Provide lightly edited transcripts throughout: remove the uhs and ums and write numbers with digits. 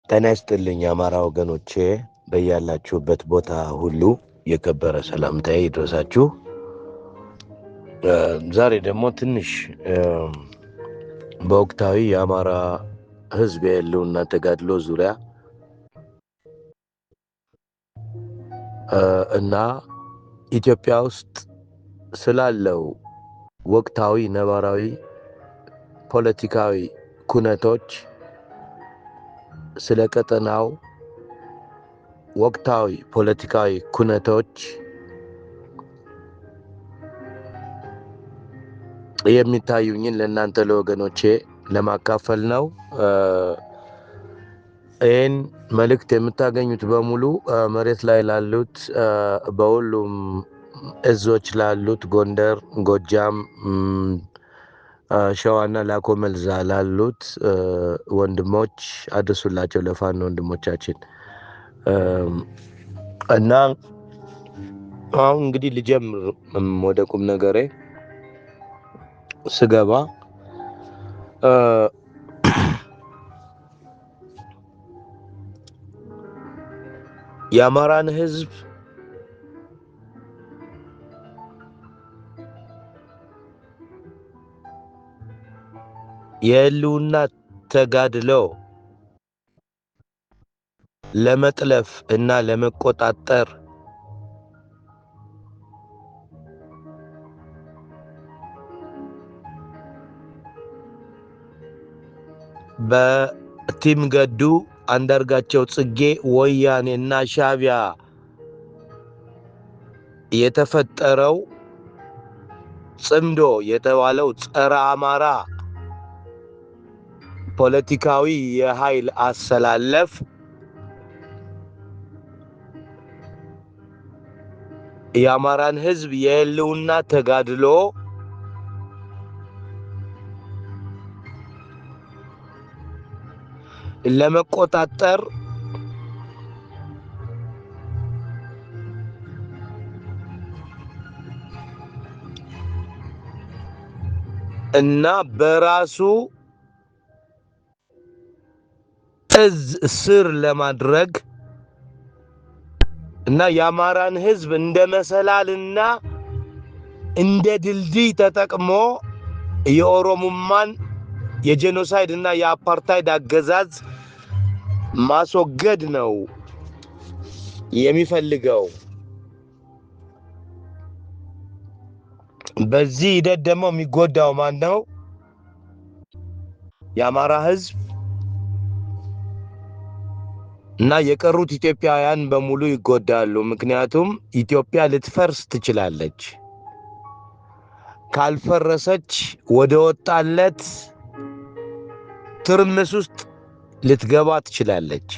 ጤና ይስጥልኝ አማራ ወገኖቼ፣ በያላችሁበት ቦታ ሁሉ የከበረ ሰላምታዬ ይድረሳችሁ። ዛሬ ደግሞ ትንሽ በወቅታዊ የአማራ ሕዝብ የህልውና ተጋድሎ ዙሪያ እና ኢትዮጵያ ውስጥ ስላለው ወቅታዊ ነባራዊ ፖለቲካዊ ኩነቶች፣ ስለ ቀጠናው ወቅታዊ ፖለቲካዊ ኩነቶች የሚታዩኝን ለእናንተ ለወገኖቼ ለማካፈል ነው። ይህን መልእክት የምታገኙት በሙሉ መሬት ላይ ላሉት በሁሉም እዞች ላሉት ጎንደር፣ ጎጃም፣ ሸዋና ላኮመልዛ ላሉት ወንድሞች አድርሱላቸው፣ ለፋኖ ወንድሞቻችን። እና አሁን እንግዲህ ልጀምር ወደ ቁም ነገሬ ስገባ የአማራን ሕዝብ የህልውና ተጋድሎ ለመጥለፍ እና ለመቆጣጠር በቲም ገዱ፣ አንዳርጋቸው ጽጌ፣ ወያኔና ሻዕቢያ የተፈጠረው ጽምዶ የተባለው ጸረ አማራ ፖለቲካዊ የኃይል አሰላለፍ የአማራን ሕዝብ የህልውና ተጋድሎ ለመቆጣጠር እና በራሱ እዝ ስር ለማድረግ እና የአማራን ሕዝብ እንደ መሰላልና እንደ ድልድይ ተጠቅሞ የኦሮሞማን የጄኖሳይድ እና የአፓርታይድ አገዛዝ ማስወገድ ነው የሚፈልገው። በዚህ ሂደት ደግሞ የሚጎዳው ማን ነው? የአማራ ሕዝብ እና የቀሩት ኢትዮጵያውያን በሙሉ ይጎዳሉ። ምክንያቱም ኢትዮጵያ ልትፈርስ ትችላለች። ካልፈረሰች ወደ ወጣለት ትርምስ ውስጥ ልትገባ ትችላለች።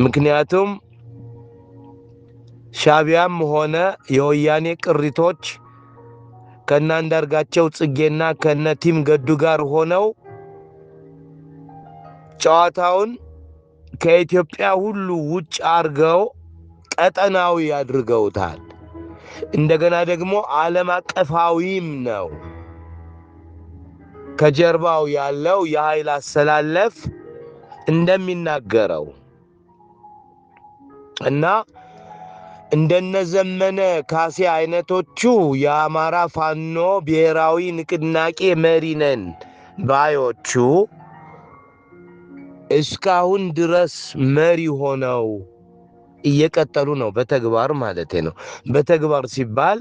ምክንያቱም ሻዕቢያም ሆነ የወያኔ ቅሪቶች ከነ አንዳርጋቸው ጽጌና ከነ ቲም ገዱ ጋር ሆነው ጨዋታውን ከኢትዮጵያ ሁሉ ውጭ አድርገው ቀጠናዊ አድርገውታል። እንደገና ደግሞ ዓለም አቀፋዊም ነው። ከጀርባው ያለው የኃይል አሰላለፍ እንደሚናገረው እና እንደነዘመነ ካሴ አይነቶቹ የአማራ ፋኖ ብሔራዊ ንቅናቄ መሪ ነን ባዮቹ እስካሁን ድረስ መሪ ሆነው እየቀጠሉ ነው። በተግባር ማለቴ ነው። በተግባር ሲባል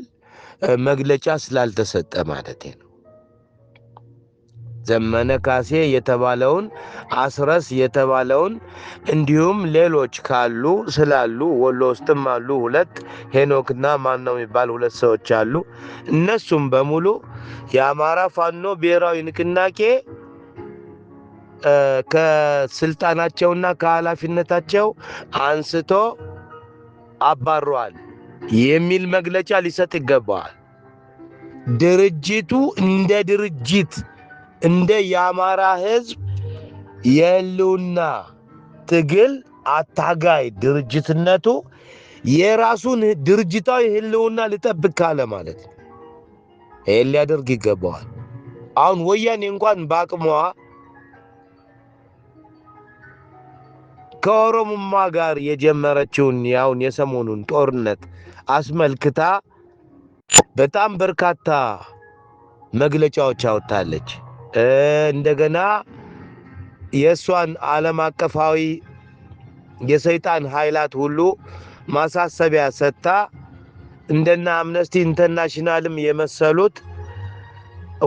መግለጫ ስላልተሰጠ ማለቴ ነው። ዘመነ ካሴ የተባለውን፣ አስረስ የተባለውን እንዲሁም ሌሎች ካሉ ስላሉ ወሎ ውስጥም አሉ ሁለት ሄኖክና ማን ነው የሚባል ሁለት ሰዎች አሉ። እነሱም በሙሉ የአማራ ፋኖ ብሔራዊ ንቅናቄ ከስልጣናቸውና ከኃላፊነታቸው አንስቶ አባሯል የሚል መግለጫ ሊሰጥ ይገባዋል። ድርጅቱ እንደ ድርጅት እንደ የአማራ ሕዝብ የህልውና ትግል አታጋይ ድርጅትነቱ የራሱን ድርጅታዊ ህልውና ሊጠብቅ ካለ ማለት ነው። ይሄን ሊያደርግ ይገባዋል። አሁን ወያኔ እንኳን በአቅሟ ከኦሮሞማ ጋር የጀመረችውን ያውን የሰሞኑን ጦርነት አስመልክታ በጣም በርካታ መግለጫዎች አወጣለች። እንደገና የሷን ዓለም አቀፋዊ የሰይጣን ኃይላት ሁሉ ማሳሰቢያ ሰጥታ እንደና አምነስቲ ኢንተርናሽናልም የመሰሉት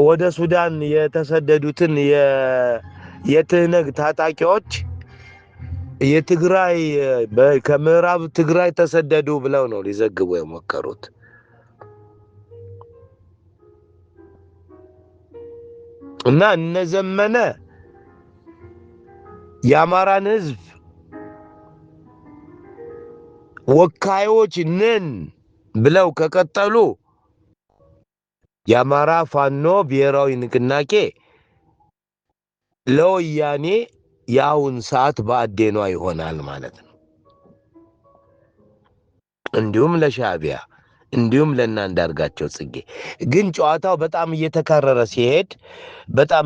ወደ ሱዳን የተሰደዱትን የትህነግ ታጣቂዎች የትግራይ ከምዕራብ ትግራይ ተሰደዱ ብለው ነው ሊዘግቡ የሞከሩት። እና እነዘመነ የአማራን ህዝብ ወካዮች ነን ብለው ከቀጠሉ የአማራ ፋኖ ብሔራዊ ንቅናቄ ለወያኔ ያውን ሰዓት በአዴኗ ይሆናል ማለት ነው። እንዲሁም ለሻዕቢያ እንዲሁም ለእናንዳርጋቸው ጽጌ። ግን ጨዋታው በጣም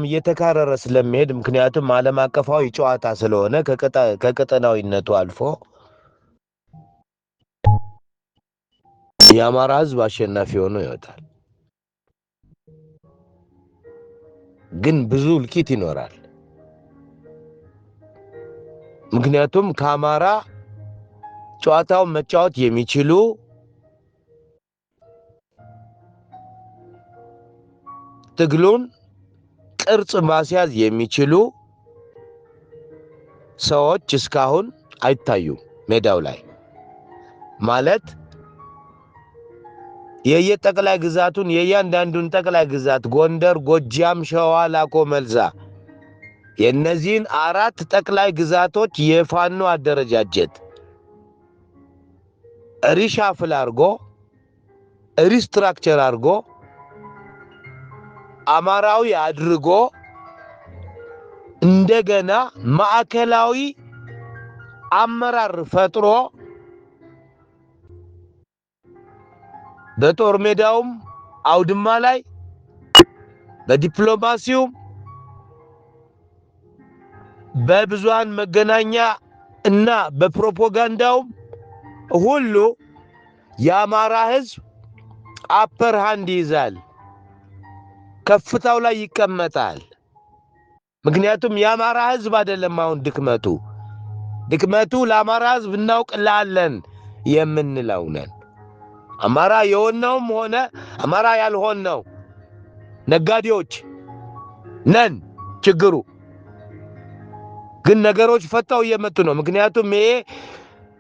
እየተካረረ ስለሚሄድ ምክንያቱም ዓለም አቀፋዊ ጨዋታ ስለሆነ ከቀጠናዊነቱ አልፎ የአማራ ህዝብ አሸናፊ ሆኖ ይወጣል። ግን ብዙ እልቂት ይኖራል። ምክንያቱም ከአማራ ጨዋታውን መጫወት የሚችሉ ትግሉን ቅርጽ ማስያዝ የሚችሉ ሰዎች እስካሁን አይታዩም ሜዳው ላይ። ማለት የየጠቅላይ ግዛቱን የእያንዳንዱን ጠቅላይ ግዛት ጎንደር፣ ጎጃም፣ ሸዋ፣ ላኮ፣ መልዛ የእነዚህን 4 ጠቅላይ ግዛቶች የፋኖ አደረጃጀት ሪሻፍል አድርጎ ሪስትራክቸር አድርጎ አማራዊ አድርጎ እንደገና ማዕከላዊ አመራር ፈጥሮ በጦር ሜዳውም አውድማ ላይ በዲፕሎማሲውም በብዙሃን መገናኛ እና በፕሮፓጋንዳውም ሁሉ የአማራ ህዝብ አፐር ሃንድ ይዛል፣ ከፍታው ላይ ይቀመጣል። ምክንያቱም የአማራ ህዝብ አይደለም አሁን ድክመቱ ለአማራ ህዝብ እናውቅላለን የምንለው ነን። አማራ የሆነውም ሆነ አማራ ያልሆነው ነጋዴዎች ነን። ችግሩ ግን ነገሮች ፈታው እየመጡ ነው። ምክንያቱም ይሄ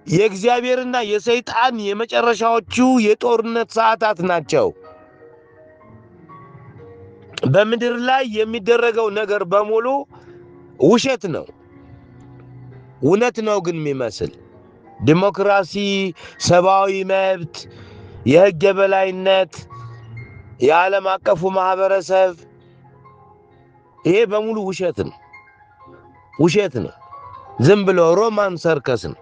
የእግዚአብሔርና የሰይጣን የመጨረሻዎቹ የጦርነት ሰዓታት ናቸው። በምድር ላይ የሚደረገው ነገር በሙሉ ውሸት ነው፣ እውነት ነው ግን የሚመስል ዲሞክራሲ፣ ሰብአዊ መብት፣ የህግ የበላይነት፣ የዓለም አቀፉ ማህበረሰብ ይሄ በሙሉ ውሸት ነው። ዝም ብሎ ሮማን ሰርከስ ነው።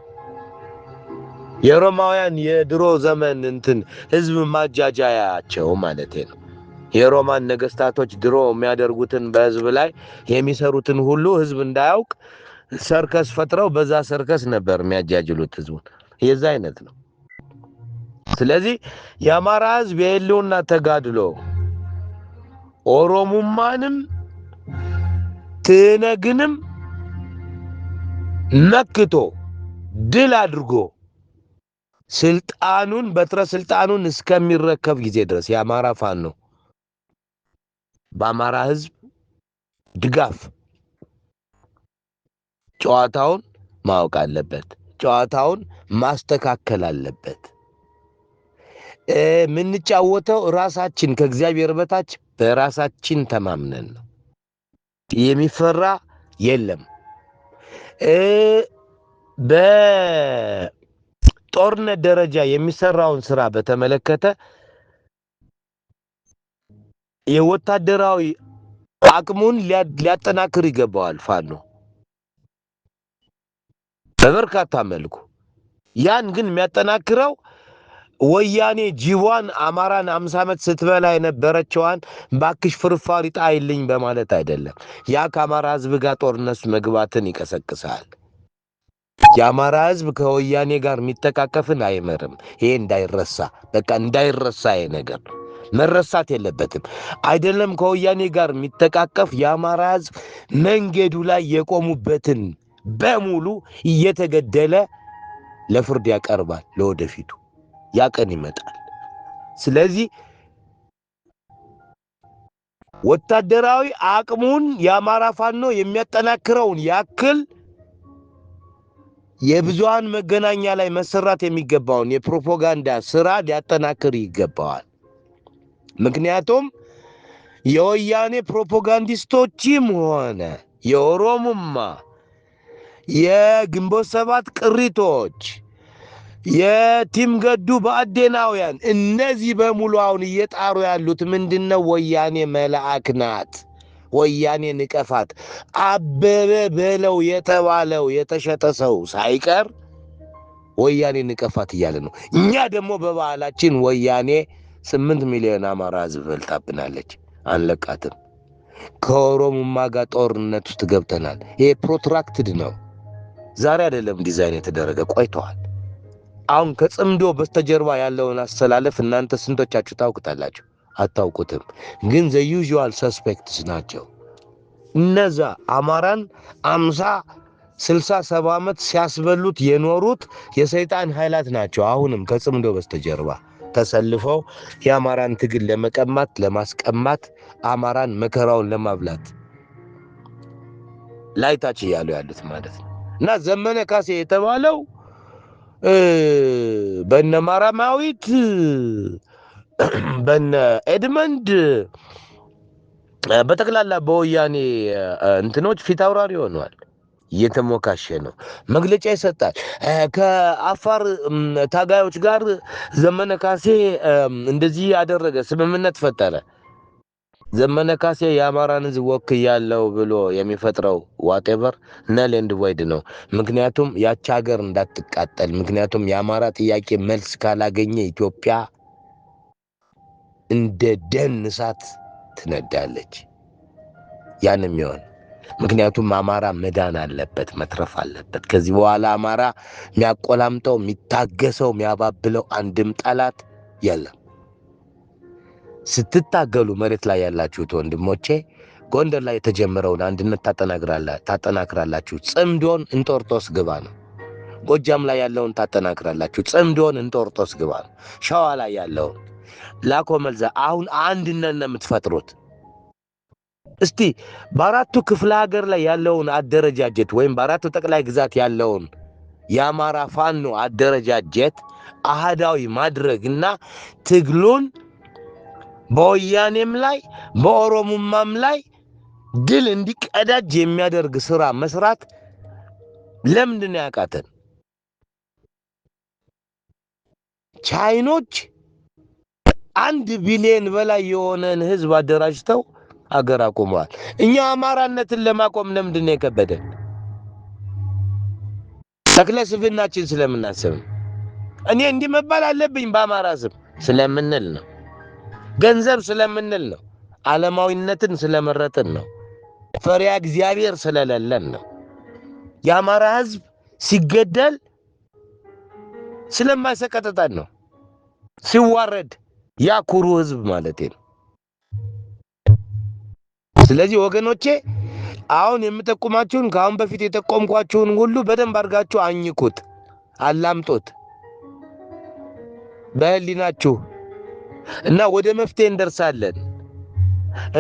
የሮማውያን የድሮ ዘመን ህዝብ ማጃጃያቸው ማለት ነው። የሮማን ነገስታቶች ድሮ የሚያደርጉትን በህዝብ ላይ የሚሰሩትን ሁሉ ህዝብ እንዳያውቅ ሰርከስ ፈጥረው በዛ ሰርከስ ነበር የሚያጃጅሉት ህዝቡን። የዛ አይነት ነው። ስለዚህ የአማራ ህዝብ የህልውና ተጋድሎ ኦሮሞማንም ትነግንም መክቶ ድል አድርጎ በትረ ስልጣኑን እስከሚረከብ ጊዜ ድረስ የአማራ ፋኖ በአማራ ህዝብ ድጋፍ ጨዋታውን ማወቅ አለበት። ጨዋታውን ማስተካከል አለበት። የምንጫወተው ራሳችን ከእግዚአብሔር በታች በራሳችን ተማምነን ነው። የሚፈራ የለም። በጦርነት ደረጃ የሚሰራውን ስራ በተመለከተ የወታደራዊ አቅሙን ሊያጠናክር ይገባዋል ፋኖ በበርካታ መልኩ። ያን ግን የሚያጠናክረው ወያኔ ጂዋን አማራን 50 ዓመት ስትበላ የነበረችዋን ባክሽ ፍርፋሪ ጣይልኝ በማለት አይደለም። ያ ከአማራ ህዝብ ጋር ጦርነት መግባትን ይቀሰቅሳል። የአማራ ህዝብ ከወያኔ ጋር የሚተቃቀፍን አይመርም። ይሄ እንዳይረሳ፣ በቃ እንዳይረሳ። ይሄ ነገር መረሳት የለበትም። አይደለም ከወያኔ ጋር የሚተቃቀፍ የአማራ ህዝብ መንገዱ ላይ የቆሙበትን በሙሉ እየተገደለ ለፍርድ ያቀርባል። ለወደፊቱ ያ ቀን ይመጣል። ስለዚህ ወታደራዊ አቅሙን የአማራ ፋኖ የሚያጠናክረውን ያክል የብዙሃን መገናኛ ላይ መሰራት የሚገባውን የፕሮፓጋንዳ ስራ ሊያጠናክር ይገባዋል። ምክንያቱም የወያኔ ፕሮፓጋንዲስቶችም ሆነ የኦሮሞማ የግንቦት ሰባት ቅሪቶች የቲም ገዱ ብአዴናውያን እነዚህ በሙሉ አሁን እየጣሩ ያሉት ምንድነው? ወያኔ መልአክ ናት፣ ወያኔ ንቀፋት። አበበ በለው የተባለው የተሸጠ ሰው ሳይቀር ወያኔ ንቀፋት እያለ ነው። እኛ ደግሞ በባህላችን ወያኔ 8 ሚሊዮን አማራ ህዝብ በልታብናለች፣ አንለቃትም። ከኦሮሞማ ጋር ጦርነት ውስጥ ገብተናል። ይሄ ፕሮትራክትድ ነው፣ ዛሬ አይደለም ዲዛይን የተደረገ ቆይተዋል። አሁን ከጽምዶ በስተጀርባ ያለውን አስተላለፍ እናንተ ስንቶቻችሁ ታውቁታላችሁ? አታውቁትም። ግን ዘ ዩዥዋል ሰስፔክትስ ናቸው። እነዛ አማራን 50 60 70 ዓመት ሲያስበሉት የኖሩት የሰይጣን ኃይላት ናቸው። አሁንም ከጽምዶ በስተጀርባ ተሰልፈው የአማራን ትግል ለመቀማት ለማስቀማት አማራን መከራውን ለማብላት ላይታች እያሉ ያሉት ማለት ነው። እና ዘመነ ካሴ የተባለው በነ ማራማዊት በነ ኤድመንድ በተክላላ በወያኔ እንትኖች ፊት አውራሪ ሆኗል። እየተሞካሸ ነው፣ መግለጫ ይሰጣል። ከአፋር ታጋዮች ጋር ዘመነ ካሴ እንደዚህ ያደረገ ስምምነት ፈጠረ። ዘመነ ካሴ የአማራን ህዝብ ወክያለሁ ብሎ የሚፈጥረው ዋቴቨር ነል ኤንድ ቮይድ ነው። ምክንያቱም ያቺ ሀገር እንዳትቃጠል፣ ምክንያቱም የአማራ ጥያቄ መልስ ካላገኘ ኢትዮጵያ እንደ ደን እሳት ትነዳለች። ያንም ይሆን ምክንያቱም አማራ መዳን አለበት፣ መትረፍ አለበት። ከዚህ በኋላ አማራ የሚያቆላምጠው የሚታገሰው የሚያባብለው አንድም ጠላት የለም። ስትታገሉ መሬት ላይ ያላችሁት ወንድሞቼ ጎንደር ላይ የተጀመረውን አንድነት ታጠናክራላችሁ። ጽምዶን እንጦርጦስ ግባ ነው። ጎጃም ላይ ያለውን ታጠናክራላችሁ። ጽምዶን እንጦርጦስ ግባ ነው። ሸዋ ላይ ያለውን ላኮ መልዛ አሁን አንድነት ነው የምትፈጥሩት። እስቲ በአራቱ ክፍለ ሀገር ላይ ያለውን አደረጃጀት ወይም በአራቱ ጠቅላይ ግዛት ያለውን የአማራ ፋኖ አደረጃጀት አሃዳዊ ማድረግና ትግሉን በወያኔም ላይ በኦሮሞማም ላይ ድል እንዲቀዳጅ የሚያደርግ ስራ መስራት ለምንድን ነው ያቃተን? ቻይኖች 1 ቢሊዮን በላይ የሆነን ህዝብ አደራጅተው አገር አቆመዋል። እኛ አማራነትን ለማቆም ለምንድን ነው የከበደን? ተክለ ስብናችን ስለምናስብ፣ እኔ እንዲህ መባል አለብኝ በአማራ ስም ስለምንል ነው። ገንዘብ ስለምንል ነው። ዓለማዊነትን ስለመረጥን ነው። ፈሪያ እግዚአብሔር ስለሌለን ነው። የአማራ ህዝብ ሲገደል ስለማይሰቀጥጠን ነው። ሲዋረድ ያ ኩሩ ህዝብ ማለት ነው። ስለዚህ ወገኖቼ አሁን የምጠቁማችሁን ከአሁን በፊት የጠቆምኳችሁን ሁሉ በደንብ አድርጋችሁ አኝኩት፣ አላምጦት በህሊናችሁ እና ወደ መፍትሄ እንደርሳለን።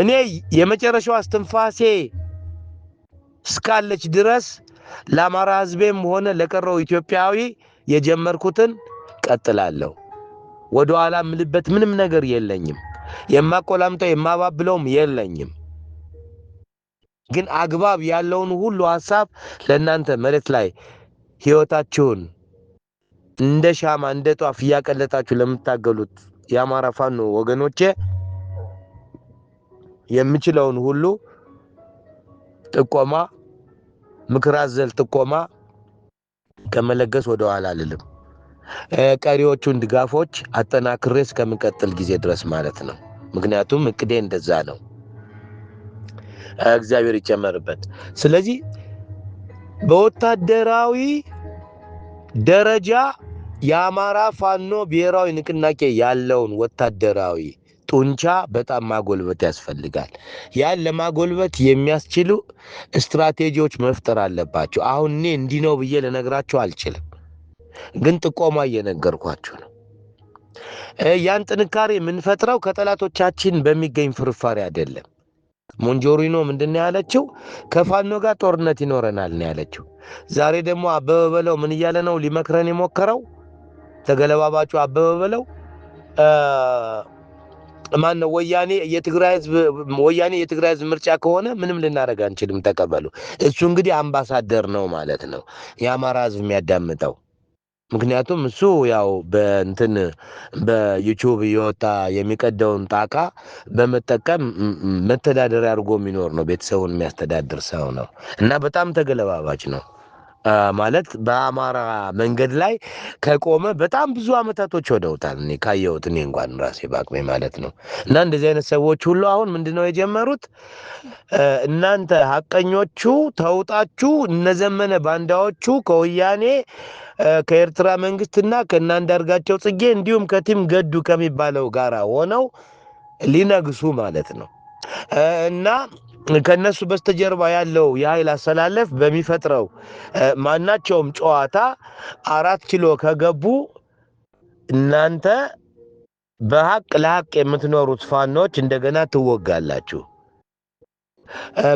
እኔ የመጨረሻው አስተንፋሴ እስካለች ድረስ ለአማራ ህዝቤም ሆነ ለቀረው ኢትዮጵያዊ የጀመርኩትን ቀጥላለሁ። ወደ ኋላ ምልበት ምንም ነገር የለኝም። የማቆላምጠው የማባብለውም የለኝም። ግን አግባብ ያለውን ሁሉ ሐሳብ ለእናንተ መሬት ላይ ህይወታችሁን እንደ ሻማ እንደ ጧፍ ያቀለጣችሁ ለምታገሉት የአማራ ፋኖ ወገኖቼ የምችለውን ሁሉ ጥቆማ፣ ምክር አዘል ጥቆማ ከመለገስ ወደ ኋላ አልልም። ቀሪዎቹን ድጋፎች አጠናክሬ እስከምቀጥል ጊዜ ድረስ ማለት ነው። ምክንያቱም እቅዴ እንደዛ ነው። እግዚአብሔር ይጨመርበት። ስለዚህ በወታደራዊ ደረጃ የአማራ ፋኖ ብሔራዊ ንቅናቄ ያለውን ወታደራዊ ጡንቻ በጣም ማጎልበት ያስፈልጋል። ያን ለማጎልበት የሚያስችሉ ስትራቴጂዎች መፍጠር አለባቸው። አሁን እኔ እንዲህ ነው ብዬ ልነግራቸው አልችልም፣ ግን ጥቆማ እየነገርኳቸው ነው። ያን ጥንካሬ የምንፈጥረው ከጠላቶቻችን በሚገኝ ፍርፋሪ አይደለም። ሞንጆሪኖ ምንድን ነው ያለችው? ከፋኖ ጋር ጦርነት ይኖረናል ነው ያለችው። ዛሬ ደግሞ አበበ በለው ምን እያለ ነው ሊመክረን የሞከረው? ተገለባባጩ አበበ በለው ማን ነው? ወያኔ የትግራይ ህዝብ ምርጫ ከሆነ ምንም ልናደርግ አንችልም፣ ተቀበሉ። እሱ እንግዲህ አምባሳደር ነው ማለት ነው የአማራ ህዝብ የሚያዳምጠው። ምክንያቱም እሱ ያው በዩቲዩብ እየወጣ የሚቀደውን ጣቃ በመጠቀም መተዳደሪያ አድርጎ የሚኖር ነው፣ ቤተሰቡን የሚያስተዳድር ሰው ነው እና በጣም ተገለባባጭ ነው ማለት በአማራ መንገድ ላይ ከቆመ በጣም ብዙ አመታቶች ወደውታል። እኔ ካየሁት እኔ እንኳን ራሴ በአቅሜ ማለት ነው። እና እንደዚህ አይነት ሰዎች ሁሉ አሁን ምንድነው የጀመሩት? እናንተ ሀቀኞቹ ተውጣችሁ እነዘመነ ባንዳዎቹ ከወያኔ ከኤርትራ መንግስትና ከእናንዳርጋቸው ጽጌ እንዲሁም ከቲም ገዱ ከሚባለው ጋር ሆነው ሊነግሱ ማለት ነው እና ከነሱ በስተጀርባ ያለው የኃይል አሰላለፍ በሚፈጥረው ማናቸውም ጨዋታ 4 ኪሎ ከገቡ እናንተ በሐቅ ለሐቅ የምትኖሩት ፋኖች እንደገና ትወጋላችሁ።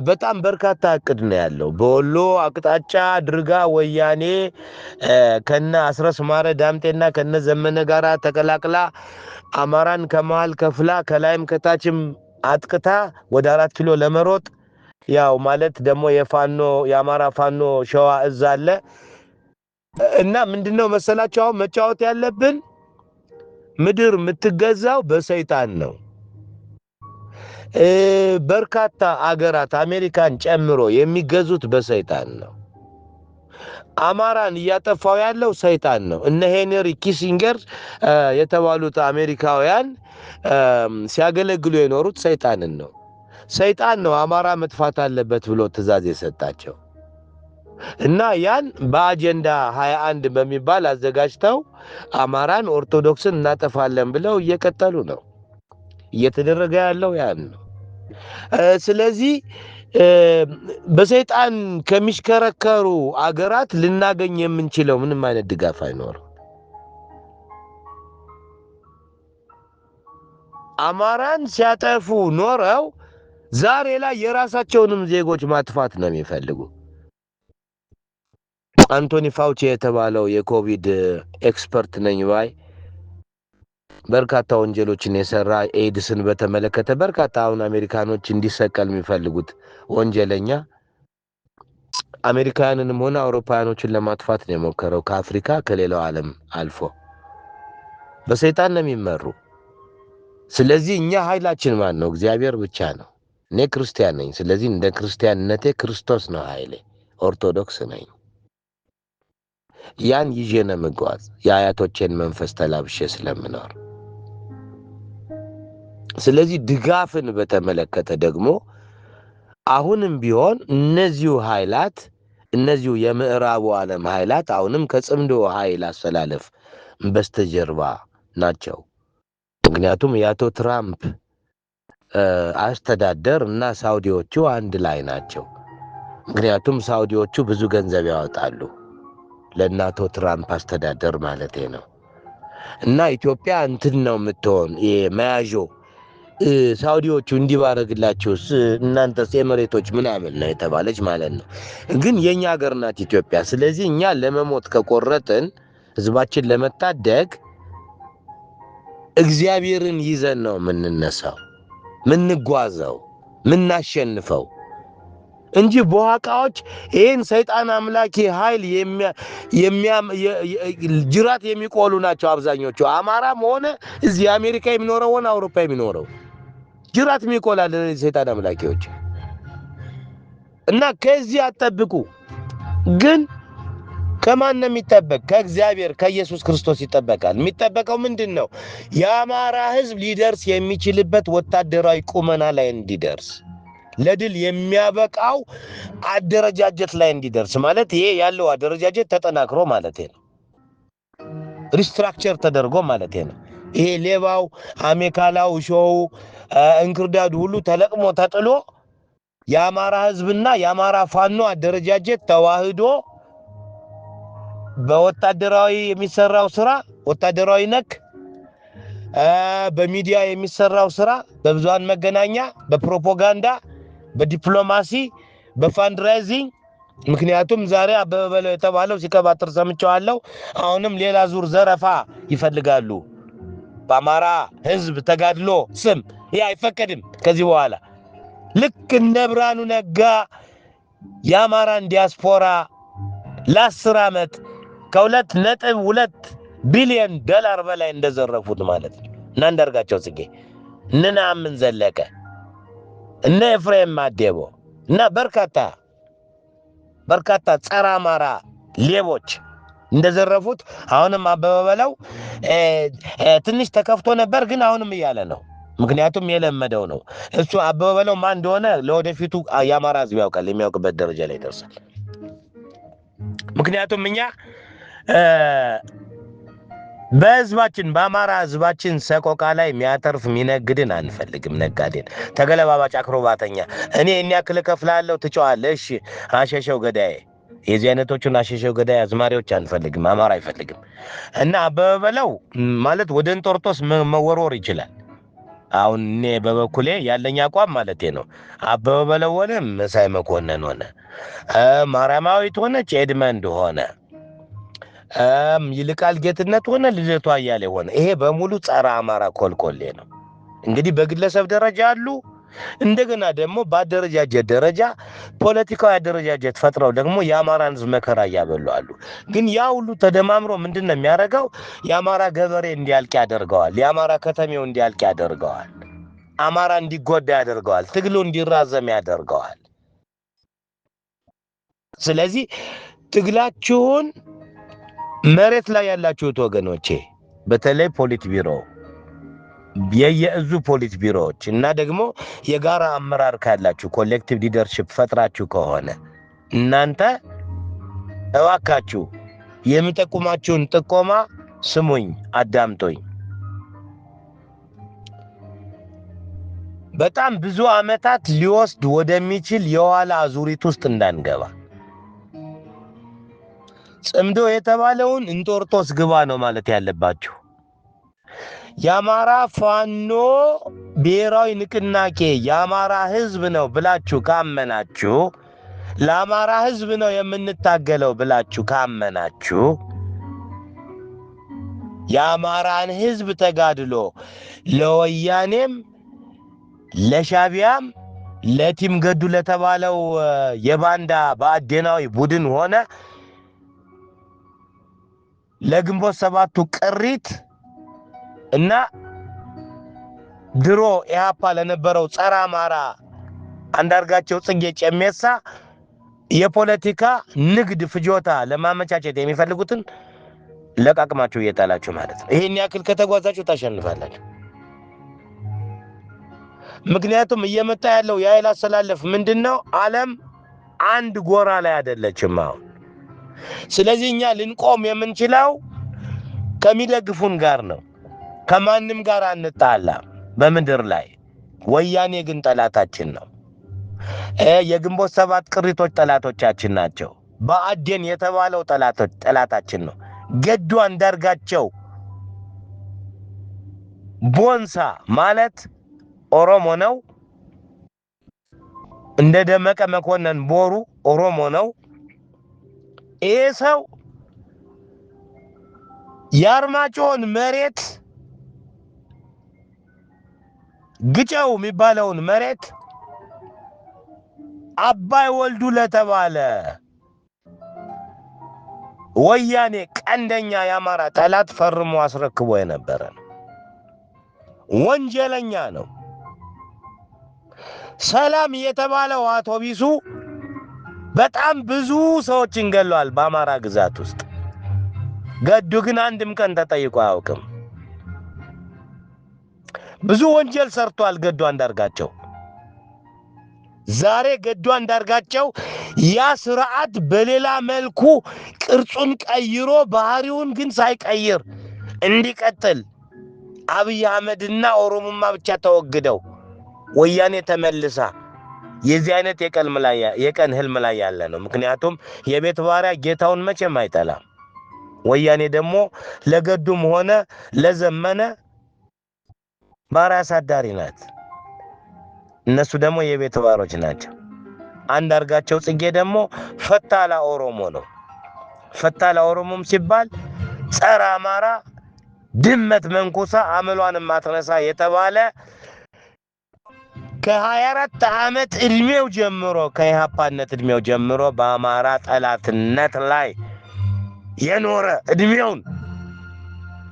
በጣም በርካታ እቅድ ነው ያለው። በወሎ አቅጣጫ ድርጋ ወያኔ ከነ አስረስ ማረ ዳምጤና ከነ ዘመነ ጋራ ተቀላቅላ አማራን ከመሃል ከፍላ ከላይም ከታችም አጥቅታ ወደ 4 ኪሎ ለመሮጥ ያው ማለት ደግሞ የአማራ ፋኖ ሸዋ እዝ አለ እና ምንድነው መሰላችሁ አሁን መጫወት ያለብን ምድር የምትገዛው በሰይጣን ነው። በርካታ አገራት አሜሪካን ጨምሮ የሚገዙት በሰይጣን ነው። አማራን እያጠፋው ያለው ሰይጣን ነው። እነ ሄንሪ ኪሲንገር የተባሉት አሜሪካውያን ሲያገለግሉ የኖሩት ሰይጣንን ነው። ሰይጣን ነው አማራ መጥፋት አለበት ብሎ ትእዛዝ የሰጣቸው እና ያን በአጀንዳ 21 በሚባል አዘጋጅተው አማራን ኦርቶዶክስን እናጠፋለን ብለው እየቀጠሉ ነው። እየተደረገ ያለው ያን ነው። ስለዚህ በሰይጣን ከሚሽከረከሩ አገራት ልናገኝ የምንችለው ምንም አይነት ድጋፍ አይኖርም። አማራን ሲያጠፉ ኖረው ዛሬ ላይ የራሳቸውንም ዜጎች ማጥፋት ነው የሚፈልጉ። አንቶኒ ፋውቺ የተባለው የኮቪድ ኤክስፐርት ነኝ ባይ በርካታ ወንጀሎችን የሰራ ኤድስን በተመለከተ በርካታ አሁን አሜሪካኖች እንዲሰቀል የሚፈልጉት ወንጀለኛ አሜሪካውያንንም ሆነ አውሮፓውያኖችን ለማጥፋት ነው የሞከረው። ከአፍሪካ ከሌላው ዓለም አልፎ በሰይጣን ነው የሚመሩ። ስለዚህ እኛ ኃይላችን ማን ነው? እግዚአብሔር ብቻ ነው። እኔ ክርስቲያን ነኝ። ስለዚህ እንደ ክርስቲያንነቴ ክርስቶስ ነው ኃይሌ። ኦርቶዶክስ ነኝ። ያን ይዤ ነው የምጓዝ የአያቶቼን መንፈስ ተላብሼ ስለምኖር። ስለዚህ ድጋፍን በተመለከተ ደግሞ አሁንም ቢሆን እነዚሁ ኃይላት እነዚሁ የምዕራቡ ዓለም ኃይላት አሁንም ከጽምዶ ኃይል አሰላለፍ በስተጀርባ ናቸው። ምክንያቱም የአቶ ትራምፕ አስተዳደር እና ሳውዲዎቹ አንድ ላይ ናቸው። ምክንያቱም ሳውዲዎቹ ብዙ ገንዘብ ያወጣሉ ለአቶ ትራምፕ አስተዳደር ማለቴ ነው። እና ኢትዮጵያ እንትን ነው የምትሆን መያዦ ሳውዲዎቹ እንዲባረግላቸው እናንተስ ኤምሬቶች ምናምን ነው የተባለች ማለት ነው። ግን የኛ ሀገር ናት ኢትዮጵያ። ስለዚህ እኛ ለመሞት ከቆረጥን ህዝባችን ለመታደግ እግዚአብሔርን ይዘን ነው የምንነሳው፣ ምንጓዘው፣ ምናሸንፈው እንጂ በዋቃዎች ይህን ሰይጣን አምላኪ ኃይል ጅራት የሚቆሉ ናቸው አብዛኞቹ። አማራም ሆነ እዚህ አሜሪካ የሚኖረው ሆነ አውሮፓ የሚኖረው ጅራት የሚቆላል ሰይጣን አምላኪዎች እና ከዚህ አጠብቁ። ግን ከማን ነው የሚጠበቅ? ከእግዚአብሔር ከኢየሱስ ክርስቶስ ይጠበቃል። የሚጠበቀው ምንድን ነው? የአማራ ህዝብ ሊደርስ የሚችልበት ወታደራዊ ቁመና ላይ እንዲደርስ፣ ለድል የሚያበቃው አደረጃጀት ላይ እንዲደርስ ማለት ይሄ ያለው አደረጃጀት ተጠናክሮ ማለት ነው። ሪስትራክቸር ተደርጎ ማለት ነው። ይሄ ሌባው አሜካላው ሾው እንክርዳዱ ሁሉ ተለቅሞ ተጥሎ የአማራ ህዝብና የአማራ ፋኖ አደረጃጀት ተዋህዶ በወታደራዊ የሚሰራው ስራ ወታደራዊ ነክ በሚዲያ የሚሰራው ስራ በብዙሃን መገናኛ በፕሮፓጋንዳ በዲፕሎማሲ በፋንድራይዚንግ ምክንያቱም ዛሬ አበበ በለው የተባለው ሲከባጥር ሰምቻለሁ። አሁንም ሌላ ዙር ዘረፋ ይፈልጋሉ በአማራ ህዝብ ተጋድሎ ስም። ይሄ አይፈቀድም ከዚህ በኋላ። ልክ እንደ ብርሃኑ ነጋ የአማራን ዲያስፖራ ለ10 ዓመት ከ2.2 ቢሊዮን ዶላር በላይ እንደዘረፉት ማለት ነው። እና አንዳርጋቸው ጽጌ እነ ነአምን ዘለቀ እነ ኤፍሬም ማዴቦ እና በርካታ ጸረ አማራ ሌቦች እንደዘረፉት አሁንም አበበ በለው ትንሽ ተከፍቶ ነበር፣ ግን አሁንም እያለ ነው። ምክንያቱም የለመደው ነው። እሱ አበበ በለው ማን እንደሆነ ለወደፊቱ የአማራ ህዝብ ያውቃል፣ የሚያውቅበት ደረጃ ላይ ደርሳል። ምክንያቱም እኛ በህዝባችን በአማራ ህዝባችን ሰቆቃ ላይ የሚያተርፍ የሚነግድን አንፈልግም። ነጋዴን ተገለባባጭ አክሮባተኛ እኔ ያክል ከፍላለሁ ትጨዋለህ፣ እሺ አሸሸው ገዳይ የዚህ አይነቶቹን አሸሸው ገዳይ አዝማሪዎች አንፈልግም፣ አማራ አይፈልግም። እና አበበ በለው ማለት ወደ እንጦርጦስ መወርወር ይችላል። አሁን እኔ በበኩሌ ያለኝ አቋም ማለት ነው አበበ በለው ሆነ መሳይ መኮንን ሆነ ማርያማዊት ሆነች ኤድመንድ ሆነ ይልቃል ጌትነት ሆነ ልደቱ አያሌ ሆነ ይሄ በሙሉ ጸረ አማራ ኮልኮሌ ነው። እንግዲህ በግለሰብ ደረጃ አሉ፣ እንደገና ደግሞ በአደረጃጀት ደረጃ ፖለቲካዊ አደረጃጀት ፈጥረው ደግሞ የአማራን ህዝብ መከራ እያበሉ አሉ። ግን ያ ሁሉ ተደማምሮ ምንድነው የሚያደርገው? የአማራ ገበሬ እንዲያልቅ ያደርገዋል፣ የአማራ ከተሜው እንዲያልቅ ያደርገዋል፣ አማራ እንዲጎዳ ያደርገዋል፣ ትግሉ እንዲራዘም ያደርገዋል። ስለዚህ ትግላችሁን መሬት ላይ ያላችሁት ወገኖቼ በተለይ ፖሊት ቢሮ የየእዙ ፖሊት ቢሮዎች እና ደግሞ የጋራ አመራር ካላችሁ ኮሌክቲቭ ሊደርሺፕ ፈጥራችሁ ከሆነ እናንተ እባካችሁ የሚጠቁማችሁን ጥቆማ ስሙኝ፣ አዳምጦኝ። በጣም ብዙ አመታት ሊወስድ ወደሚችል የኋላ አዙሪት ውስጥ እንዳንገባ ጽምዶ የተባለውን እንጦርጦስ ግባ ነው ማለት ያለባችሁ። የአማራ ፋኖ ብሔራዊ ንቅናቄ የአማራ ህዝብ ነው ብላችሁ ካመናችሁ፣ ለአማራ ህዝብ ነው የምንታገለው ብላችሁ ካመናችሁ፣ የአማራን ህዝብ ተጋድሎ ለወያኔም ለሻቢያም ለቲም ገዱ ለተባለው የባንዳ በአዴናዊ ቡድን ሆነ ለግንቦት ሰባቱ ቅሪት እና ድሮ ኢህአፓ ለነበረው ጸረ አማራ አንዳርጋቸው ጽጌ ጨሜሳ የፖለቲካ ንግድ ፍጆታ ለማመቻቸት የሚፈልጉትን ለቃቅማችሁ እየጣላችሁ ማለት ነው። ይሄን ያክል ከተጓዛችሁ ታሸንፋላችሁ። ምክንያቱም እየመጣ ያለው የኃይል አሰላለፍ ምንድነው? ዓለም አንድ ጎራ ላይ አይደለችም አሁን። ስለዚህ እኛ ልንቆም የምንችለው ከሚደግፉን ጋር ነው። ከማንም ጋር አንጣላም በምድር ላይ። ወያኔ ግን ጠላታችን ነው። የግንቦት ሰባት ቅሪቶች ጠላቶቻችን ናቸው። በአዴን የተባለው ጠላታችን ነው። ገዱ አንዳርጋቸው ቦንሳ ማለት ኦሮሞ ነው። እንደ ደመቀ መኮንን ቦሩ ኦሮሞ ነው። ይሄ ሰው የአርማጭሆን መሬት ግጨው የሚባለውን መሬት አባይ ወልዱ ለተባለ ወያኔ ቀንደኛ የአማራ ጠላት ፈርሞ አስረክቦ የነበረ ነው። ወንጀለኛ ነው። ሰላም የተባለው አውቶቢሱ በጣም ብዙ ሰዎችን ገለዋል በአማራ ግዛት ውስጥ። ገዱ ግን አንድም ቀን ተጠይቆ አያውቅም። ብዙ ወንጀል ሰርቷል ገዱ አንዳርጋቸው። ዛሬ ገዱ አንዳርጋቸው ያ ስርዓት በሌላ መልኩ ቅርጹን ቀይሮ ባህሪውን ግን ሳይቀይር እንዲቀጥል አብይ አህመድና ኦሮሞማ ብቻ ተወግደው ወያኔ ተመልሳ የዚህ አይነት የቀን ህልም ላይ ያለ ነው። ምክንያቱም የቤት ባሪያ ጌታውን መቼም አይጠላም። ወያኔ ደግሞ ለገዱም ሆነ ለዘመነ ባሪያ አሳዳሪ ናት። እነሱ ደግሞ የቤት ባሮች ናቸው። አንዳርጋቸው ጽጌ ደግሞ ፈታላ ኦሮሞ ነው። ፈታላ ኦሮሞም ሲባል ጸረ አማራ ድመት መንኩሳ አመሏን ማትረሳ የተባለ ከ24 ዓመት እድሜው ጀምሮ ከኢህአፓነት እድሜው ጀምሮ በአማራ ጠላትነት ላይ የኖረ እድሜውን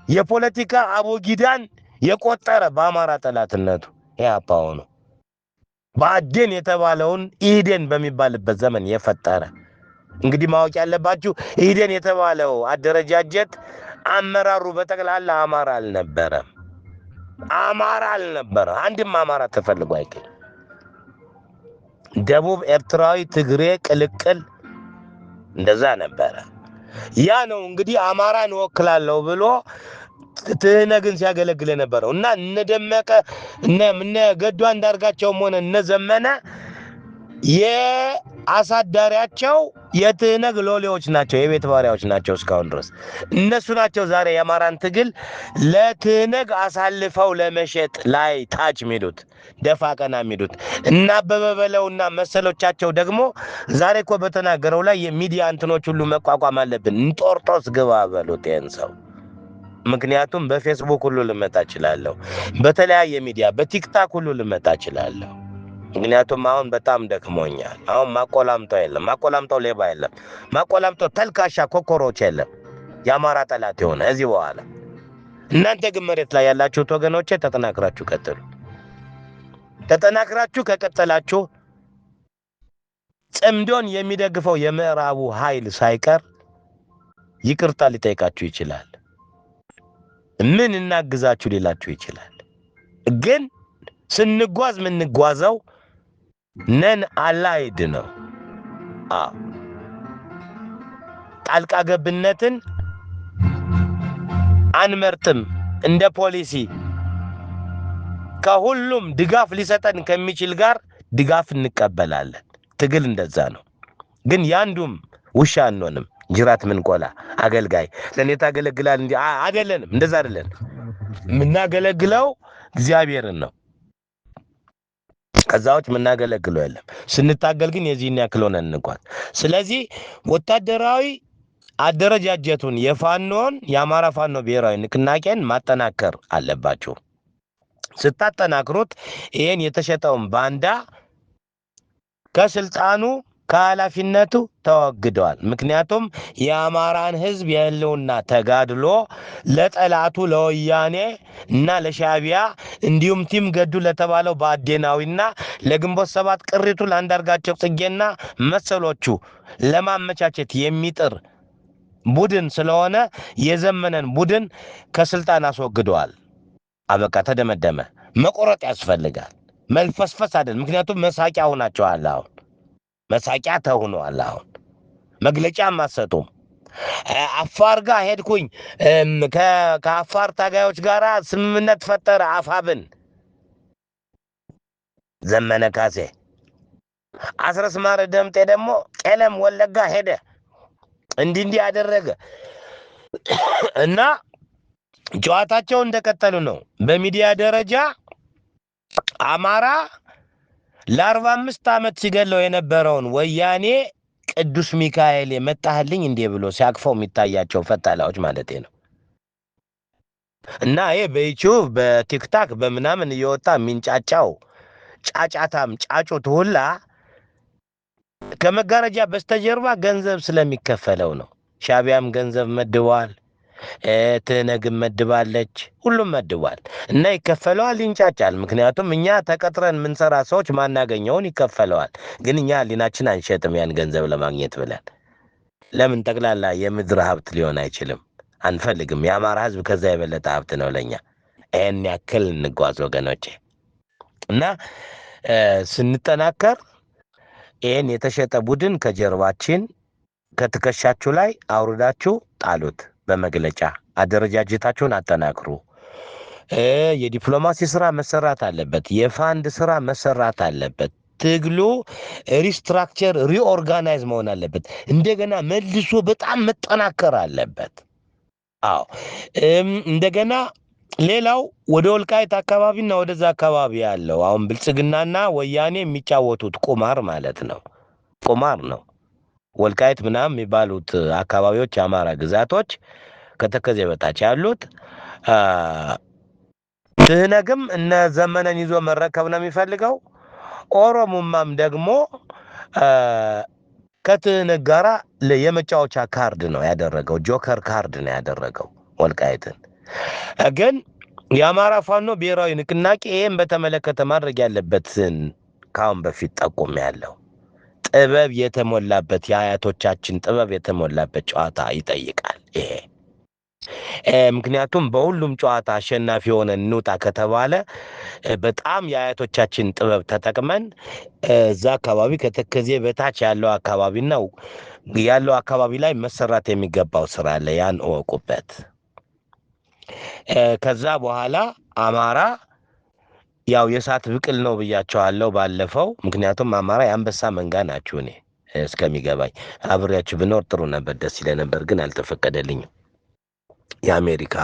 የፖለቲካ አቦጊዳን የቆጠረ በአማራ ጠላትነቱ ኢህአፓ ሆኖ ብአዴን የተባለውን ኢህዴን በሚባልበት ዘመን የፈጠረ። እንግዲህ ማወቅ ያለባችሁ ኢህዴን የተባለው አደረጃጀት አመራሩ በጠቅላላ አማራ አልነበረም። አንድም አማራ ተፈልጎ አይገኝም። ደቡብ ኤርትራዊ፣ ትግሬ ቅልቅል እንደዛ ነበረ። ያ ነው እንግዲህ አማራን እወክላለሁ ብሎ ትህነግን ሲያገለግል የነበረው እና እነደመቀ እነ ገዱ አንዳርጋቸውም ሆነ እነ ዘመነ የአሳዳሪያቸው የትህነግ ሎሌዎች ናቸው፣ የቤት ባሪያዎች ናቸው። እስካሁን ድረስ እነሱ ናቸው ዛሬ የአማራን ትግል ለትህነግ አሳልፈው ለመሸጥ ላይ ታች ሚሉት ደፋ ቀና ሚሉት እና አበበ በለውና መሰሎቻቸው ደግሞ ዛሬ እኮ በተናገረው ላይ የሚዲያ እንትኖች ሁሉ መቋቋም አለብን። እንጦርጦስ ግባ በሉት ይሄን ሰው። ምክንያቱም በፌስቡክ ሁሉ ልመጣ እችላለሁ፣ በተለያየ ሚዲያ በቲክታክ ሁሉ ልመጣ እችላለሁ። ምክንያቱም አሁን በጣም ደክሞኛል። አሁን ማቆላምጠው የለም፣ ማቆላምጠው ሌባ የለም፣ ማቆላምጠው ተልካሻ ኮኮሮች የለም። የአማራ ጠላት የሆነ እዚህ በኋላ እናንተ ግን መሬት ላይ ያላችሁት ወገኖቼ ተጠናክራችሁ ቀጥሉ። ተጠናክራችሁ ከቀጠላችሁ ጽምዶን የሚደግፈው የምዕራቡ ኃይል ሳይቀር ይቅርታ ሊጠይቃችሁ ይችላል። ምን እናግዛችሁ ሊላችሁ ይችላል። ግን ስንጓዝ ምንጓዘው ነን አላይድ ነው። ጣልቃ ገብነትን አንመርጥም። እንደ ፖሊሲ ከሁሉም ድጋፍ ሊሰጠን ከሚችል ጋር ድጋፍ እንቀበላለን። ትግል እንደዛ ነው። ግን ያንዱም ውሻ አንሆንም። ጅራት ምን ቆላ አገልጋይ ለኔ ታገለግላል እንዴ? አይደለንም። እንደዛ አይደለም። ምናገለግለው እግዚአብሔርን ነው። ከዛውጭ ምናገለግለው የለም። ስንታገል ግን የዚህን ያክል ሆነን እንኳን። ስለዚህ ወታደራዊ አደረጃጀቱን የፋኖን የአማራ ፋኖ ብሔራዊ ንቅናቄን ማጠናከር አለባችሁ። ስታጠናክሩት ይሄን የተሸጠውን ባንዳ ከስልጣኑ ከኃላፊነቱ ተወግደዋል። ምክንያቱም የአማራን ህዝብ የህልውና ተጋድሎ ለጠላቱ ለወያኔ እና ለሻቢያ እንዲሁም ቲም ገዱ ለተባለው ብአዴናዊና ለግንቦት ሰባት ቅሪቱ ለአንዳርጋቸው ጽጌና መሰሎቹ ለማመቻቸት የሚጥር ቡድን ስለሆነ የዘመነን ቡድን ከስልጣን አስወግደዋል። አበቃ፣ ተደመደመ። መቆረጥ ያስፈልጋል፣ መልፈስፈስ አይደል። ምክንያቱም መሳቂያ ሆናቸዋል። አሁን መሳቂያ ተሆነዋል። አሁን መግለጫም አትሰጡም። አፋር ጋር ሄድኩኝ፣ ከአፋር ታጋዮች ጋር ስምምነት ፈጠረ አፋብን ዘመነ ካሴ። አስረስ ማረ ደምጤ ደግሞ ቄለም ወለጋ ሄደ፣ እንዲህ ያደረገ እና ጨዋታቸው እንደቀጠሉ ነው። በሚዲያ ደረጃ አማራ ለ45 ዓመት ሲገለው የነበረውን ወያኔ ቅዱስ ሚካኤል የመጣህልኝ እንዴ ብሎ ሲያቅፈው የሚታያቸው ፈታላዎች ማለት ነው። እና ይሄ በዩቲዩብ በቲክታክ በምናምን እየወጣ የሚንጫጫው ጫጫታም ጫጩት ሁላ ከመጋረጃ በስተጀርባ ገንዘብ ስለሚከፈለው ነው። ሻቢያም ገንዘብ መድቧል፣ ትህነግም መድባለች፣ ሁሉም መድቧል እና ይከፈለዋል፣ ይንጫጫል። ምክንያቱም እኛ ተቀጥረን የምንሰራ ሰዎች ማናገኘውን ይከፈለዋል። ግን እኛ ሊናችን አንሸጥም ያን ገንዘብ ለማግኘት ብለን። ለምን? ጠቅላላ የምድር ሀብት ሊሆን አይችልም፣ አንፈልግም። የአማራ ህዝብ ከዛ የበለጠ ሀብት ነው ለኛ። ይሄን ያክል እንጓዝ ወገኖቼ። እና ስንጠናከር ይሄን የተሸጠ ቡድን ከጀርባችን ከትከሻችሁ ላይ አውርዳችሁ ጣሉት። በመግለጫ አደረጃጀታችሁን አጠናክሩ። የዲፕሎማሲ ስራ መሰራት አለበት። የፋንድ ስራ መሰራት አለበት። ትግሉ ሪስትራክቸር ሪኦርጋናይዝ መሆን አለበት። እንደገና መልሶ በጣም መጠናከር አለበት። አዎ እንደገና ሌላው ወደ ወልቃይት አካባቢና ወደዛ አካባቢ ያለው አሁን ብልጽግናና ወያኔ የሚጫወቱት ቁማር ማለት ነው። ቁማር ነው። ወልቃይት ምናምን የሚባሉት አካባቢዎች የአማራ ግዛቶች ከተከዜ በታች ያሉት ትህነግም እነ ዘመነን ይዞ መረከብ ነው የሚፈልገው። ኦሮሞማም ደግሞ ከትህነግ ጋራ የመጫወቻ ካርድ ነው ያደረገው፣ ጆከር ካርድ ነው ያደረገው ወልቃይትን። ግን የአማራ ፋኖ ብሔራዊ ንቅናቄ ይህም በተመለከተ ማድረግ ያለበትን ከአሁን በፊት ጠቁም ያለው ጥበብ የተሞላበት የአያቶቻችን ጥበብ የተሞላበት ጨዋታ ይጠይቃል ይሄ። ምክንያቱም በሁሉም ጨዋታ አሸናፊ ሆነ እንውጣ ከተባለ በጣም የአያቶቻችን ጥበብ ተጠቅመን እዛ አካባቢ ከተከዜ በታች ያለው አካባቢና ያለው አካባቢ ላይ መሰራት የሚገባው ስራ አለ። ያን እወቁበት። ከዛ በኋላ አማራ ያው የእሳት ብቅል ነው ብያቸዋለሁ ባለፈው። ምክንያቱም አማራ የአንበሳ መንጋ ናችሁ። እኔ እስከሚገባኝ አብሬያችሁ ብኖር ጥሩ ነበር፣ ደስ ይለ ነበር፣ ግን አልተፈቀደልኝም። የአሜሪካ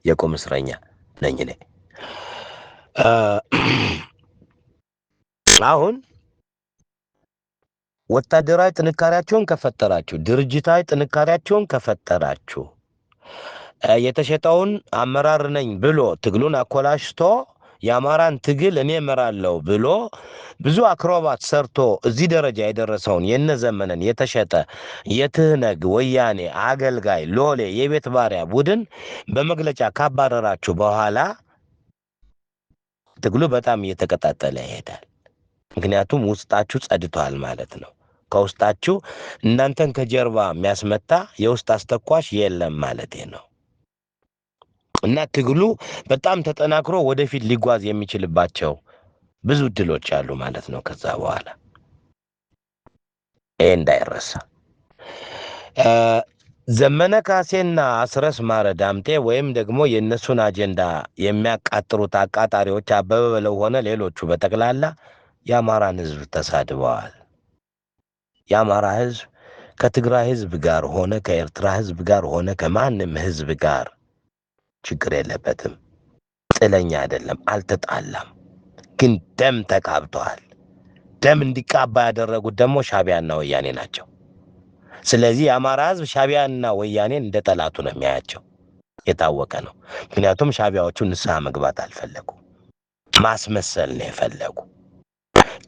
የቁም እስረኛ ነኝ እኔ። አሁን ወታደራዊ ጥንካሬያቸውን ከፈጠራችሁ፣ ድርጅታዊ ጥንካሬያቸውን ከፈጠራችሁ፣ የተሸጠውን አመራር ነኝ ብሎ ትግሉን አኮላሽቶ የአማራን ትግል እኔ እመራለሁ ብሎ ብዙ አክሮባት ሰርቶ እዚህ ደረጃ የደረሰውን የነ ዘመነን የተሸጠ የትህነግ ወያኔ አገልጋይ ሎሌ የቤት ባሪያ ቡድን በመግለጫ ካባረራችሁ በኋላ ትግሉ በጣም እየተቀጣጠለ ይሄዳል። ምክንያቱም ውስጣችሁ ጸድቷል ማለት ነው። ከውስጣችሁ እናንተን ከጀርባ የሚያስመታ የውስጥ አስተኳሽ የለም ማለት ነው። እና ትግሉ በጣም ተጠናክሮ ወደፊት ሊጓዝ የሚችልባቸው ብዙ እድሎች አሉ ማለት ነው። ከዛ በኋላ ይሄ እንዳይረሳ። ዘመነ ካሴና አስረስ ማረ ዳምጤ ወይም ደግሞ የእነሱን አጀንዳ የሚያቃጥሩት አቃጣሪዎች አበበ በለው ሆነ ሌሎቹ በጠቅላላ የአማራን ህዝብ ተሳድበዋል። የአማራ ህዝብ ከትግራይ ህዝብ ጋር ሆነ ከኤርትራ ህዝብ ጋር ሆነ ከማንም ህዝብ ጋር ችግር የለበትም። ጥለኛ አይደለም፣ አልተጣላም። ግን ደም ተቃብተዋል። ደም እንዲቃባ ያደረጉት ደግሞ ሻቢያና ወያኔ ናቸው። ስለዚህ የአማራ ህዝብ ሻቢያና ወያኔን እንደ ጠላቱ ነው የሚያያቸው። የታወቀ ነው። ምክንያቱም ሻቢያዎቹ ንስሐ መግባት አልፈለጉ፣ ማስመሰል ነው የፈለጉ።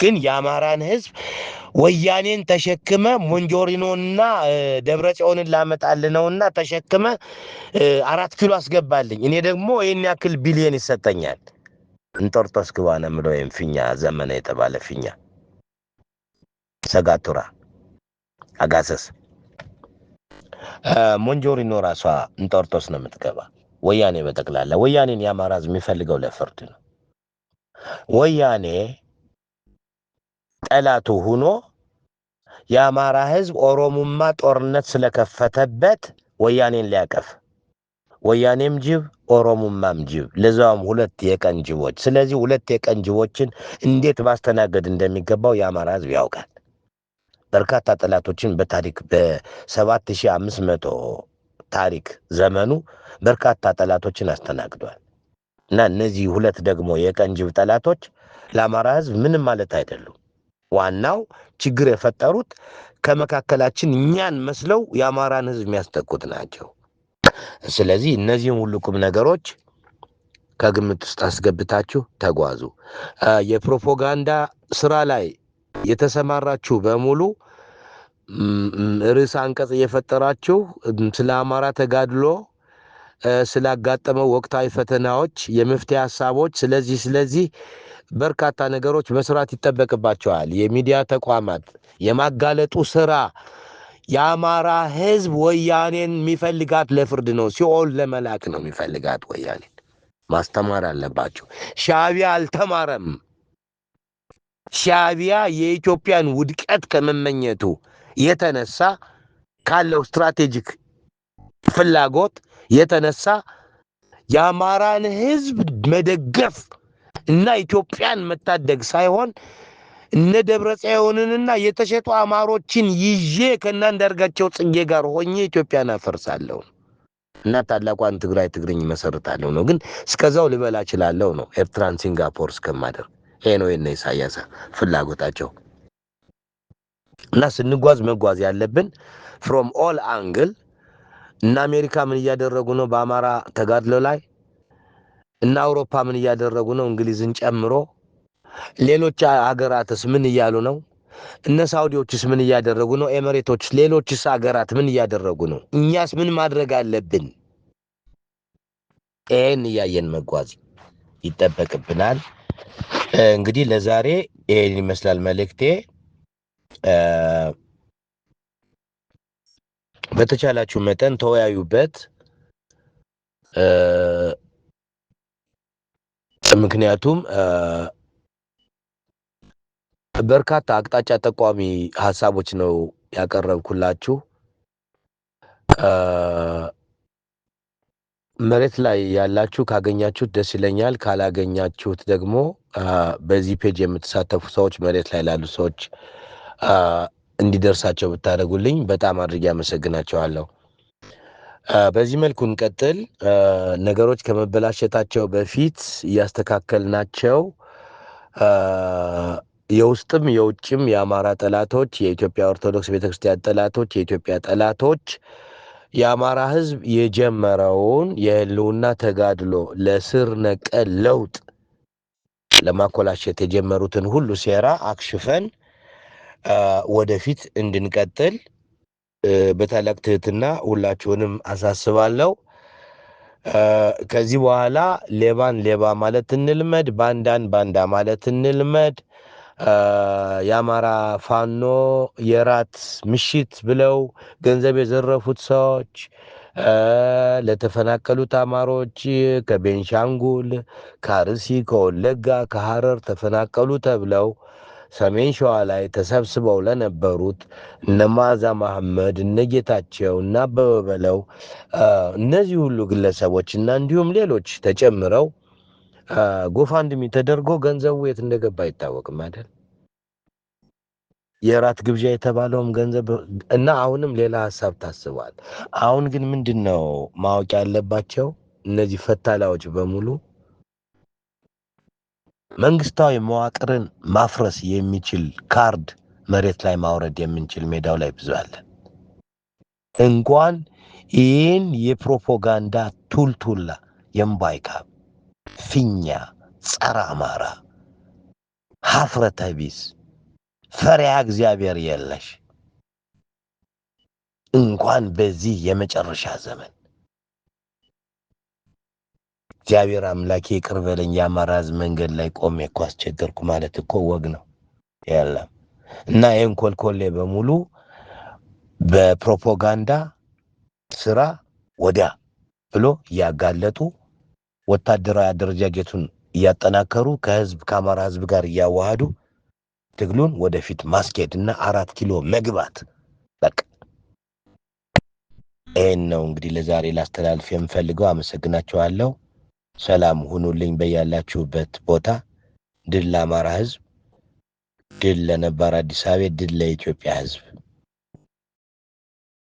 ግን የአማራን ህዝብ ወያኔን ተሸክመ ሞንጆሪኖና ደብረጽዮንን ላመጣልነውና ተሸክመ 4 ኪሎ አስገባልኝ፣ እኔ ደግሞ ይህን ያክል ቢሊየን ይሰጠኛል። እንጦርጦስ ግባ ነው የምለው። ወይም ፊኛ ዘመነ የተባለ ፊኛ ሰጋቱራ አጋሰስ ሞንጆሪኖ ራሷ እንጦርጦስ ነው የምትገባ። ወያኔ በጠቅላላ ወያኔን የአማራ ህዝብ የሚፈልገው ለፍርድ ነው። ወያኔ ጠላቱ ሆኖ የአማራ ህዝብ ኦሮሞማ ጦርነት ስለከፈተበት ወያኔን ሊያቀፍ፣ ወያኔም ጅብ ኦሮሞማም ጅብ፣ ለዛውም 2 የቀን ጅቦች። ስለዚህ 2 የቀን ጅቦችን እንዴት ማስተናገድ እንደሚገባው የአማራ ህዝብ ያውቃል። በርካታ ጠላቶችን በታሪክ በ7500 ታሪክ ዘመኑ በርካታ ጠላቶችን አስተናግዷል። እና እነዚህ 2 ደግሞ የቀን ጅብ ጠላቶች ለአማራ ህዝብ ምንም ማለት አይደሉም። ዋናው ችግር የፈጠሩት ከመካከላችን እኛን መስለው የአማራን ህዝብ የሚያስጠቁት ናቸው። ስለዚህ እነዚህም ሁሉ ቁም ነገሮች ከግምት ውስጥ አስገብታችሁ ተጓዙ። የፕሮፓጋንዳ ስራ ላይ የተሰማራችሁ በሙሉ ርዕስ አንቀጽ እየፈጠራችሁ ስለ አማራ ተጋድሎ፣ ስላጋጠመው ወቅታዊ ፈተናዎች፣ የመፍትሄ ሀሳቦች፣ ስለዚህ በርካታ ነገሮች መስራት ይጠበቅባቸዋል። የሚዲያ ተቋማት የማጋለጡ ስራ የአማራ ህዝብ ወያኔን የሚፈልጋት ለፍርድ ነው፣ ሲኦል ለመላክ ነው የሚፈልጋት ወያኔን። ማስተማር አለባቸው። ሻቢያ አልተማረም። ሻቢያ የኢትዮጵያን ውድቀት ከመመኘቱ የተነሳ ካለው ስትራቴጂክ ፍላጎት የተነሳ የአማራን ህዝብ መደገፍ እና ኢትዮጵያን መታደግ ሳይሆን እነ ደብረጽዮንንና የተሸጡ አማሮችን ይዤ ከእናንዳርጋቸው ጽጌ ጋር ሆኜ ኢትዮጵያን አፈርሳለሁ እና ታላቋን ትግራይ ትግርኝ መሰርታለሁ ነው። ግን እስከዛው ልበላ እችላለሁ ነው፣ ኤርትራን ሲንጋፖር እስከማደርግ። ይሄ ነው የነ ኢሳያስ ፍላጎታቸው። እና ስንጓዝ መጓዝ ያለብን ፍሮም ኦል አንግል። እና አሜሪካ ምን እያደረጉ ነው በአማራ ተጋድሎ ላይ? እና አውሮፓ ምን እያደረጉ ነው? እንግሊዝን ጨምሮ ሌሎች ሀገራትስ ምን እያሉ ነው? እነ ሳውዲዎችስ ምን እያደረጉ ነው? ኤሚሬቶች፣ ሌሎችስ ሀገራት ምን እያደረጉ ነው? እኛስ ምን ማድረግ አለብን? ይህን እያየን መጓዝ ይጠበቅብናል። እንግዲህ ለዛሬ ይሄን ይመስላል መልእክቴ። በተቻላችሁ መጠን ተወያዩበት። ምክንያቱም በርካታ አቅጣጫ ጠቋሚ ሀሳቦች ነው ያቀረብኩላችሁ። መሬት ላይ ያላችሁ ካገኛችሁት ደስ ይለኛል። ካላገኛችሁት ደግሞ በዚህ ፔጅ የምትሳተፉ ሰዎች መሬት ላይ ላሉ ሰዎች እንዲደርሳቸው ብታደርጉልኝ በጣም አድርጌ አመሰግናቸዋለሁ። በዚህ መልኩ እንቀጥል። ነገሮች ከመበላሸታቸው በፊት እያስተካከልናቸው የውስጥም የውጭም የአማራ ጠላቶች፣ የኢትዮጵያ ኦርቶዶክስ ቤተክርስቲያን ጠላቶች፣ የኢትዮጵያ ጠላቶች የአማራ ህዝብ የጀመረውን የህልውና ተጋድሎ ለስር ነቀል ለውጥ ለማኮላሸት የጀመሩትን ሁሉ ሴራ አክሽፈን ወደፊት እንድንቀጥል በታላቅ ትህትና ሁላችሁንም አሳስባለሁ። ከዚህ በኋላ ሌባን ሌባ ማለት እንልመድ፣ ባንዳን ባንዳ ማለት እንልመድ። የአማራ ፋኖ የራት ምሽት ብለው ገንዘብ የዘረፉት ሰዎች ለተፈናቀሉት አማሮች ከቤንሻንጉል፣ ከአርሲ፣ ከወለጋ፣ ከሐረር ተፈናቀሉ ተብለው ሰሜን ሸዋ ላይ ተሰብስበው ለነበሩት እነ መዓዛ መሐመድ፣ እነ ጌታቸው እና አበበ በለው እነዚህ ሁሉ ግለሰቦች እና እንዲሁም ሌሎች ተጨምረው ጎፋንድሚ ተደርጎ ገንዘቡ የት እንደገባ አይታወቅም አይደል? የራት ግብዣ የተባለውም ገንዘብ እና አሁንም ሌላ ሀሳብ ታስቧል። አሁን ግን ምንድነው ማወቅ ያለባቸው እነዚህ ፈታላዎች በሙሉ መንግስታዊ መዋቅርን ማፍረስ የሚችል ካርድ መሬት ላይ ማውረድ የምንችል ሜዳው ላይ ብዙ አለ። እንኳን ይህን የፕሮፓጋንዳ ቱልቱላ የምባይካ ፊኛ ጸረ አማራ ሀፍረተ ቢስ ፈሪሃ እግዚአብሔር የለሽ እንኳን በዚህ የመጨረሻ ዘመን እግዚአብሔር አምላኬ ይቅር በለኝ የአማራ ህዝብ መንገድ ላይ ቆሜ እኮ አስቸገርኩ ማለት እኮ ወግ ነው የለም። እና ይህን ኮልኮሌ በሙሉ በፕሮፓጋንዳ ስራ ወዲያ ብሎ እያጋለጡ ወታደራዊ አደረጃጀቱን እያጠናከሩ ከህዝብ ከአማራ ህዝብ ጋር እያዋሃዱ ትግሉን ወደፊት ማስኬድ እና 4 ኪሎ መግባት በቃ ይህን ነው እንግዲህ ለዛሬ ላስተላልፍ የምፈልገው። አመሰግናችኋለሁ። ሰላም ሁኑልኝ በያላችሁበት ቦታ። ድል ለአማራ ህዝብ፣ ድል ለነባር አዲስ አበባ፣ ድል ለኢትዮጵያ ህዝብ።